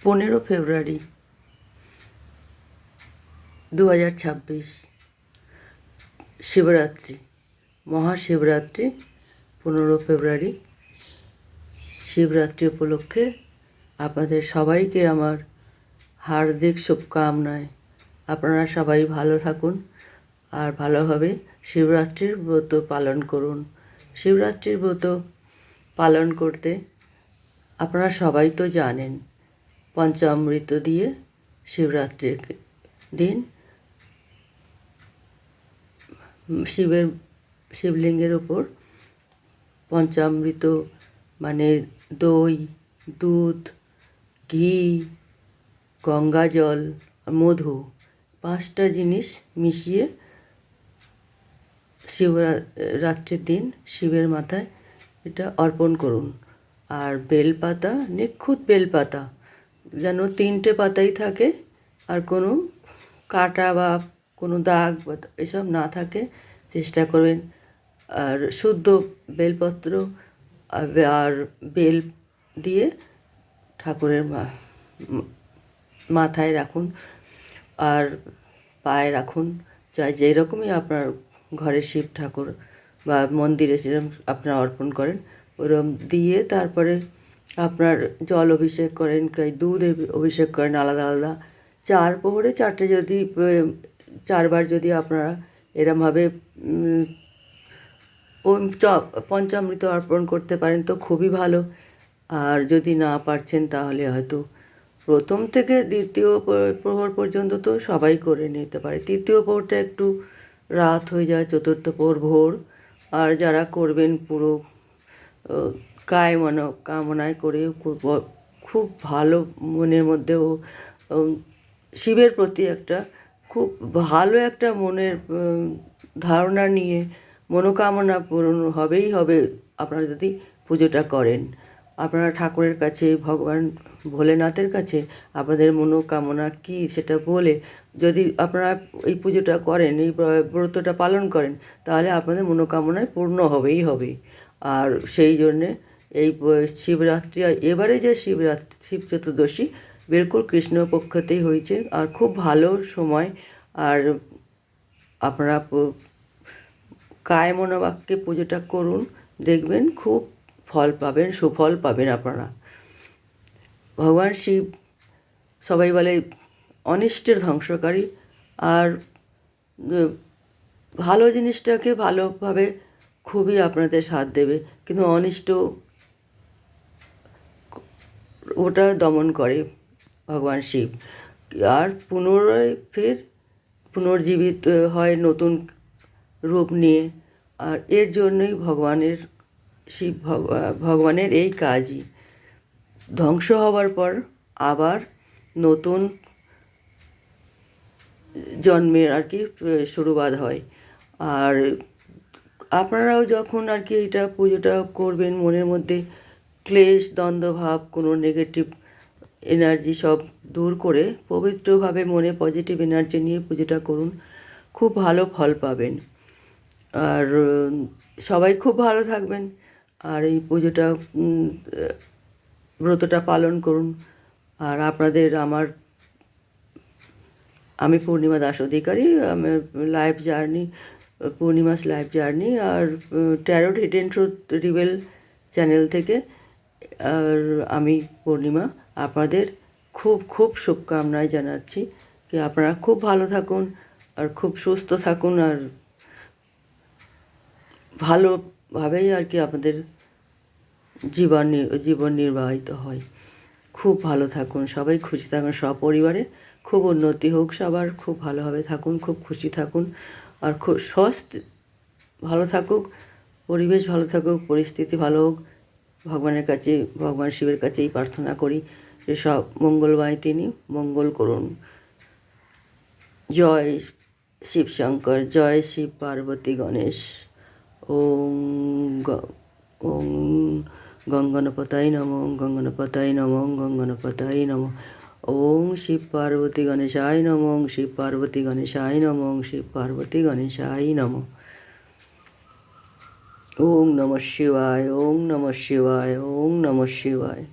15 ফেব্রুয়ারি 2026, শিবরাত্রি, মহাশিবরাত্রি। 15 ফেব্রুয়ারি শিবরাত্রি উপলক্ষে আপনাদের সবাইকে আমার হার্দিক শুভকামনায়। আপনারা সবাই ভালো থাকুন আর ভালোভাবে শিবরাত্রির ব্রত পালন করুন। শিবরাত্রির ব্রত পালন করতে আপনারা সবাই তো জানেন, পঞ্চামৃত দিয়ে শিবরাত্রির দিন শিবলিঙ্গের ওপর পঞ্চামৃত মানে দই, দুধ, ঘি, গঙ্গা জল, মধু, 5টা জিনিস মিশিয়ে শিবরাত্রির দিন শিবের মাথায় এটা অর্পণ করুন। আর বেলপাতা, নিখুঁত বেলপাতা, যেন 3টে পাতাই থাকে আর কোনো কাটা বা কোনো দাগ বা এসব না থাকে চেষ্টা করবেন। আর শুদ্ধ বেলপত্র আর বেল দিয়ে ঠাকুরের মাথায় রাখুন আর পায়ে রাখুন, চাই যেই রকমই আপনার ঘরে শিব ঠাকুর বা মন্দিরে যেরকম আপনারা অর্পণ করেন ওরকম দিয়ে তারপরে আপনার জল অভিষেক করেন, দুধ অভিষেক করেন আলাদা আলাদা। 4 প্রহরে 4টে যদি 4বার যদি আপনারা এরমভাবে পঞ্চামৃত অর্পণ করতে পারেন তো খুবই ভালো। আর যদি না পারছেন তাহলে হয়তো প্রথম থেকে 2য় প্রহর পর্যন্ত তো সবাই করে নিতে পারে। 3য় প্রহরটা একটু রাত হয়ে যায়, 4র্থ প্রহর ভোর। আর যারা করবেন পুরো কামনায় করে খুব ভালো মনের মধ্যেও শিবের প্রতি একটা খুব ভালো একটা মনের ধারণা নিয়ে মনোকামনা পূরণ হবেই হবে আপনারা যদি পুজোটা করেন। আপনারা ঠাকুরের কাছে, ভগবান ভোলেনাথের কাছে আপনাদের মনোকামনা কী সেটা বলে যদি আপনারা এই পুজোটা করেন, এই ব্রতটা পালন করেন, তাহলে আপনাদের মনোকামনায় পূর্ণ হবেই হবে। আর সেই জন্যে এই শিবরাত্রি, এবারে যে শিবরাত্রি, শিব চতুর্দশী বিলকুল কৃষ্ণপক্ষতেই হয়েছে আর খুব ভালো সময়। আর আপনারা কায় মনোবাক্যে পুজোটা করুন, দেখবেন খুব ফল পাবেন, সুফল পাবেন আপনারা। ভগবান শিব সবাই বলে অনিষ্টের ধ্বংসকারী, আর ভালো জিনিসটাকে ভালোভাবে খুবই আপনাদের সাথ দেবে, কিন্তু অনিষ্ট ওটা দমন করে ভগবান শিব। আর পুনরায় ফের পুনর্জীবিত হয় নতুন রূপ নিয়ে। আর এর জন্যই ভগবানের এই কাজই, ধ্বংস হওয়ার পর আবার নতুন জন্মের আর কি শুরুবাত হয়। আর আপনারাও যখন আর কি এটা পুজোটা করবেন, মনের মধ্যে ক্লেশ, দ্বন্দ্বভাব, কোনো নেগেটিভ এনার্জি সব দূর করে পবিত্রভাবে মনে পজিটিভ এনার্জি নিয়ে পুজোটা করুন, খুব ভালো ফল পাবেন। আর সবাই খুব ভালো থাকবেন আর এই পুজোটা ব্রতটা পালন করুন। আর আপনাদের আমি পূর্ণিমা দাস অধিকারী, আমার life journey, Purnima's life journey আর tarot hidden truth reveal channel থেকে। আর আমি পূর্ণিমা আপনাদের খুব খুব শুভকামনায় জানাচ্ছি কি আপনারা খুব ভালো থাকুন আর খুব সুস্থ থাকুন আর ভালোভাবেই আর কি আপনাদের জীবন নির্বাহিত হয়। খুব ভালো থাকুন, সবাই খুশি থাকুন, সপরিবারে খুব উন্নতি হোক, সবার খুব ভালোভাবে থাকুন, খুব খুশি থাকুন আর খুব স্বাস্থ্য ভালো থাকুক, পরিবেশ ভালো থাকুক, পরিস্থিতি ভালো হোক। ভগবানের কাছে, ভগবান শিবের কাছেই প্রার্থনা করি যে সব মঙ্গলময় তিনি মঙ্গল করুন। জয় শিব শঙ্কর, জয় শিব পার্বতী গণেশ। ওম ওম গঙ্গনপতায় নমঃ, গঙ্গনপতায় নমঃ, গঙ্গনপতায় নমঃ। ওম শিব পার্বতী গণেশায় নমঃ, শিব পার্বতী গণেশায় নমঃ, শিব পার্বতী গণেশায় নমঃ। ওম নমঃ শিবায়, ওম নমঃ শিবায়, ওম নমঃ শিবায়।